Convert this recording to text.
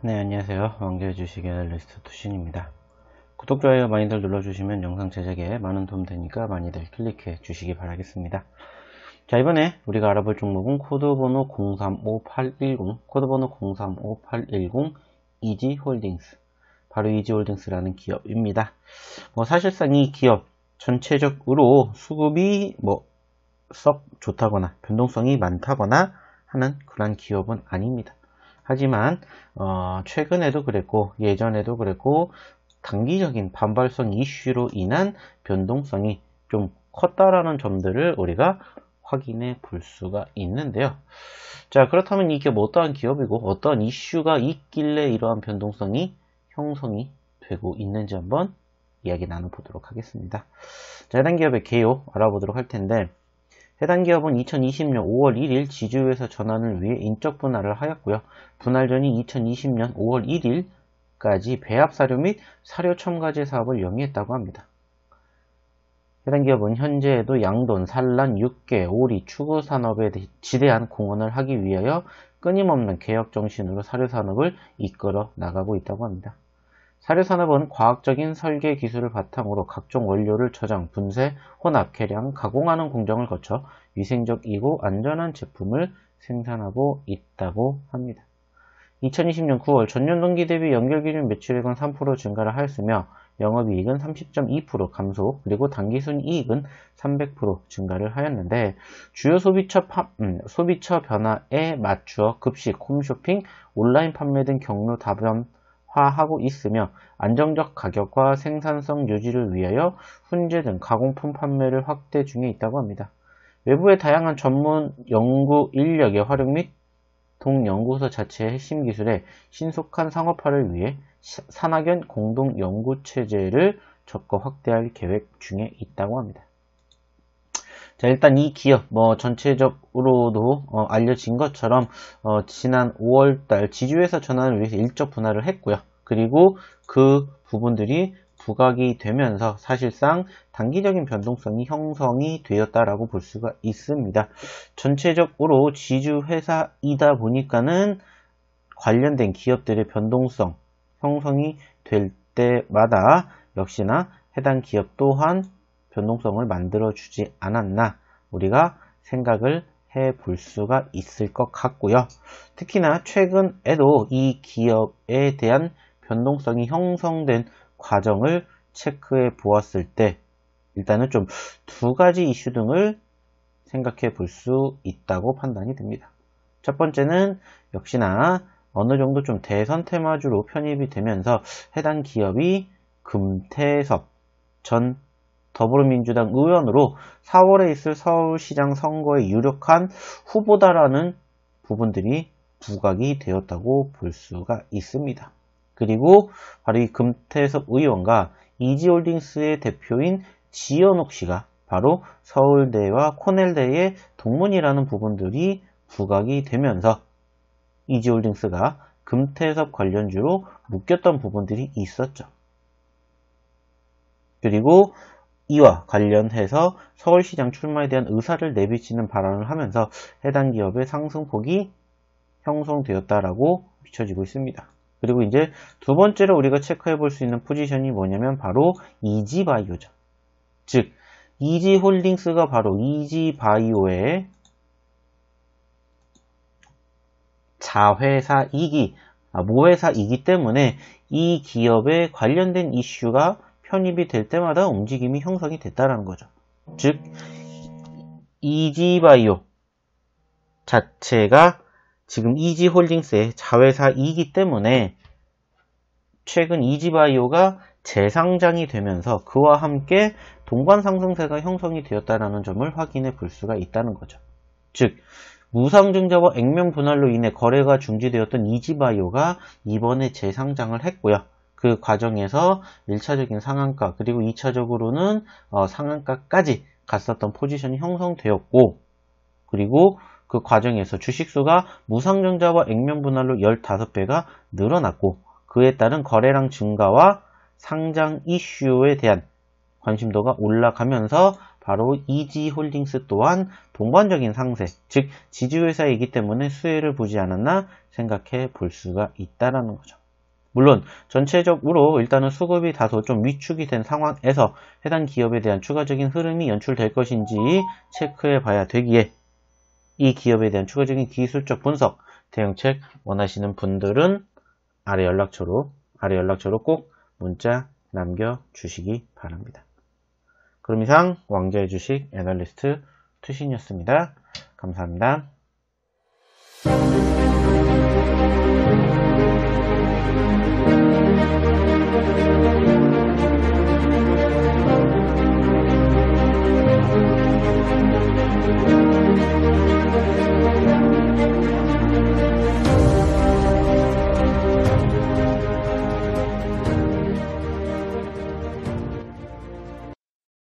네, 안녕하세요. 왕좌의 주식 애널리스트 투신입니다. 구독, 좋아요 많이들 눌러주시면 영상 제작에 많은 도움 되니까 많이들 클릭해 주시기 바라겠습니다. 자, 이번에 우리가 알아볼 종목은 코드번호 035810, 코드번호 035810 이지홀딩스, 바로 이지홀딩스라는 기업입니다. 사실상 이 기업 전체적으로 수급이 썩 좋다거나 변동성이 많다거나 하는 그런 기업은 아닙니다. 하지만 최근에도 그랬고 예전에도 그랬고 단기적인 반발성 이슈로 인한 변동성이 좀 컸다라는 점들을 우리가 확인해 볼 수가 있는데요. 자, 그렇다면 이 기업 어떠한 기업이고 어떠한 이슈가 있길래 이러한 변동성이 형성이 되고 있는지 한번 이야기 나눠보도록 하겠습니다. 자, 해당 기업의 개요 알아보도록 할 텐데, 해당 기업은 2020년 5월 1일 지주회사 전환을 위해 인적 분할을 하였고요. 분할 전이 2020년 5월 1일까지 배합 사료 및 사료 첨가제 사업을 영위했다고 합니다. 해당 기업은 현재에도 양돈, 산란, 육계, 오리, 추구 산업에 지대한 공헌을 하기 위하여 끊임없는 개혁 정신으로 사료 산업을 이끌어 나가고 있다고 합니다. 사료산업은 과학적인 설계 기술을 바탕으로 각종 원료를 저장, 분쇄, 혼합, 계량, 가공하는 공정을 거쳐 위생적이고 안전한 제품을 생산하고 있다고 합니다. 2020년 9월 전년 동기 대비 연결기준 매출액은 3% 증가를 하였으며 영업이익은 30.2% 감소, 그리고 당기순이익은 300% 증가를 하였는데, 주요 소비처 변화에 맞추어 급식, 홈쇼핑, 온라인 판매 등 경로 다변화하고 있으며 안정적 가격과 생산성 유지를 위하여 훈제 등 가공품 판매를 확대 중에 있다고 합니다. 외부의 다양한 전문 연구 인력의 활용 및 동연구소 자체의 핵심 기술의 신속한 상업화를 위해 산학연 공동 연구체제를 적극 확대할 계획 중에 있다고 합니다. 자, 일단 이 기업 전체적으로도 알려진 것처럼 지난 5월달 지주회사 전환을 위해서 일적 분할을 했고요. 그리고 그 부분들이 부각이 되면서 사실상 단기적인 변동성이 형성이 되었다라고 볼 수가 있습니다. 전체적으로 지주회사이다 보니까는 관련된 기업들의 변동성 형성이 될 때마다 역시나 해당 기업 또한 변동성을 만들어주지 않았나 우리가 생각을 해볼 수가 있을 것 같고요. 특히나 최근에도 이 기업에 대한 변동성이 형성된 과정을 체크해 보았을 때 일단은 좀 두 가지 이슈 등을 생각해 볼 수 있다고 판단이 됩니다. 첫 번째는 역시나 어느 정도 좀 대선 테마주로 편입이 되면서 해당 기업이 금태섭 전 더불어민주당 의원으로 4월에 있을 서울시장 선거에 유력한 후보다라는 부분들이 부각이 되었다고 볼 수가 있습니다. 그리고 바로 이 금태섭 의원과 이지홀딩스의 대표인 지연옥 씨가 바로 서울대와 코넬대의 동문이라는 부분들이 부각이 되면서 이지홀딩스가 금태섭 관련주로 묶였던 부분들이 있었죠. 그리고 이와 관련해서 서울시장 출마에 대한 의사를 내비치는 발언을 하면서 해당 기업의 상승폭이 형성되었다라고 비춰지고 있습니다. 그리고 이제 두 번째로 우리가 체크해 볼 수 있는 포지션이 뭐냐면 바로 이지바이오죠. 즉 이지홀딩스가 바로 이지바이오의 자회사이기, 모회사이기 때문에 이 기업에 관련된 이슈가 편입이 될 때마다 움직임이 형성이 됐다는 거죠. 즉 이지바이오 자체가 지금 이지홀딩스의 자회사이기 때문에 최근 이지바이오가 재상장이 되면서 그와 함께 동반상승세가 형성이 되었다는 점을 확인해 볼 수가 있다는 거죠. 즉 무상증자와 액면 분할로 인해 거래가 중지되었던 이지바이오가 이번에 재상장을 했고요. 그 과정에서 1차적인 상한가 그리고 2차적으로는 상한가까지 갔었던 포지션이 형성되었고, 그리고 그 과정에서 주식수가 무상증자와 액면 분할로 15배가 늘어났고, 그에 따른 거래량 증가와 상장 이슈에 대한 관심도가 올라가면서 바로 이지홀딩스 또한 동반적인 상세, 즉 지주회사이기 때문에 수혜를 보지 않았나 생각해 볼 수가 있다라는 거죠. 물론 전체적으로 일단은 수급이 다소 좀 위축이 된 상황에서 해당 기업에 대한 추가적인 흐름이 연출될 것인지 체크해 봐야 되기에 이 기업에 대한 추가적인 기술적 분석, 대응책 원하시는 분들은 아래 연락처로 꼭 문자 남겨주시기 바랍니다. 그럼 이상 왕자의 주식 애널리스트 투신이었습니다. 감사합니다.